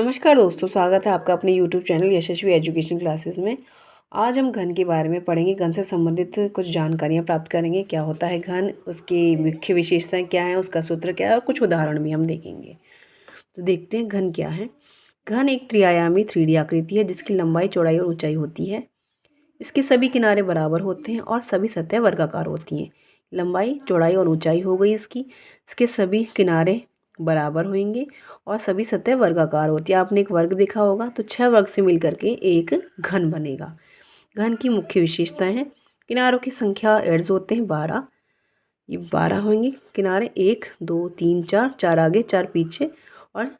नमस्कार दोस्तों, स्वागत है आपका अपने YouTube चैनल यशस्वी एजुकेशन क्लासेस में। आज हम घन के बारे में पढ़ेंगे। घन से संबंधित कुछ जानकारियाँ प्राप्त करेंगे। क्या होता है घन, उसकी मुख्य विशेषताएं क्या हैं, उसका सूत्र क्या है और कुछ उदाहरण भी हम देखेंगे। तो देखते हैं घन क्या है। घन एक त्रिआयामी 3D आकृति है जिसकी लंबाई, चौड़ाई और ऊंचाई होती है। इसके सभी किनारे बराबर होते हैं और सभी सतह वर्गाकार होती हैं। लंबाई, चौड़ाई और ऊंचाई हो गई इसके सभी किनारे बराबर होंगे और सभी सतह वर्गाकार होती है। आपने एक वर्ग देखा होगा, तो 6 वर्ग से मिलकर के एक घन बनेगा। घन की मुख्य विशेषताएं हैं। किनारों की संख्या एड्स होते हैं 12। ये 12 होंगे किनारे, 1 2 3 4, 4 आगे 4 पीछे और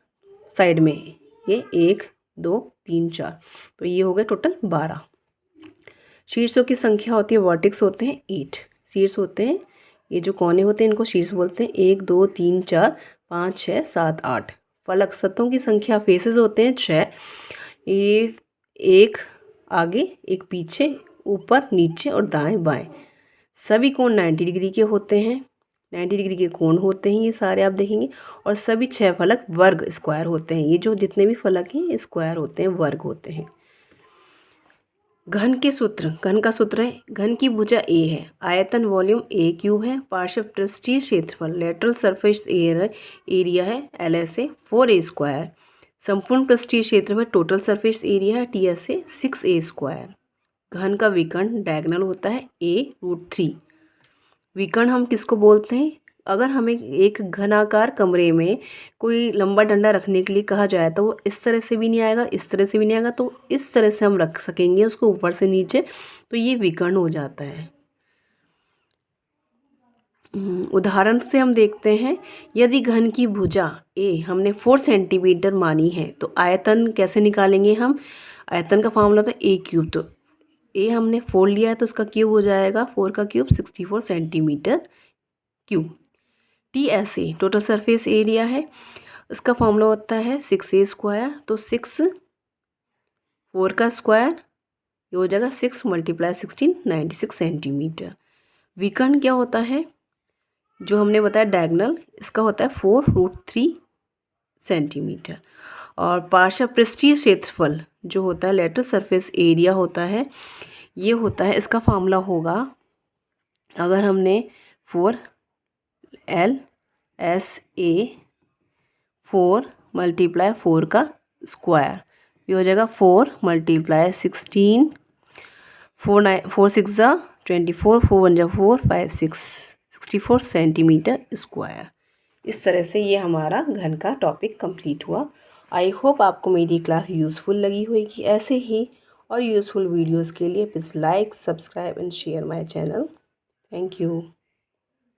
साइड में ये 1 2 3 4, तो ये हो गए टोटल 12। शीर्षों की संख्या होती है, वर्टेक्स होते हैं 8। शीर्ष होते हैं, ये जो कोने होते हैं इनको शीर्ष बोलते हैं। 1 2 3 4 5 6 7 8। फलक सतहों की संख्या, फेसेस होते हैं 6। ये एक आगे एक पीछे, ऊपर नीचे और दाएं बाएं। सभी कोण 90 डिग्री के होते हैं। 90 डिग्री के कोण होते हैं ये सारे, आप देखेंगे। और सभी 6 फलक वर्ग स्क्वायर होते हैं। ये जो जितने भी फलक हैं स्क्वायर होते हैं, वर्ग होते हैं। घन के सूत्र, घन का सूत्र है, घन की भुजा ए है, आयतन वॉल्यूम ए क्यूब है, पार्श्व पृष्ठीय क्षेत्रफल लेटरल सरफेस एरिया है LSA 4A स्क्वायर, संपूर्ण पृष्ठीय क्षेत्रफल टोटल सरफेस एरिया है TSA 6A स्क्वायर। घन का विकर्ण डायगोनल होता है A√3। विकर्ण हम किसको बोलते हैं? अगर हमें एक घनाकार कमरे में कोई लंबा डंडा रखने के लिए कहा जाए तो वो इस तरह से भी नहीं आएगा, इस तरह से भी नहीं आएगा, तो इस तरह से हम रख सकेंगे उसको ऊपर से नीचे, तो ये विकर्ण हो जाता है। उदाहरण से हम देखते हैं, यदि घन की भुजा ए हमने 4 सेंटीमीटर मानी है तो आयतन कैसे निकालेंगे हम? आयतन का फॉर्मूला होता है A³। तो ए हमने 4 लिया है तो उसका क्यूब हो जाएगा, 4 का cube 64 centimetre cube. TSA total surface area है, इसका फॉर्मूला होता है 6A स्क्वायर। तो 6 4 का स्क्वायर, ये हो जाएगा 6 × 16 96 सेंटीमीटर। विकर्ण क्या होता है? जो हमने बताया डायगोनल, इसका होता है 4√3 सेंटीमीटर। और पार्श्व पृष्ठीय क्षेत्रफल जो होता है लेटरल सरफेस एरिया होता है, ये होता है, इसका फॉर्मूला होगा, अगर हमने 4LSA 4 × 4 का स्क्वायर, ये हो जाएगा 4 × 16, 4 6 24, 4 1 4, 5 6 64 सेंटीमीटर स्क्वायर। इस तरह से ये हमारा घन का टॉपिक कंप्लीट हुआ। आई होप आपको मेरी क्लास यूज़फुल लगी होगी। ऐसे ही और यूज़फुल वीडियोस के लिए please like, subscribe and share my channel. Thank you.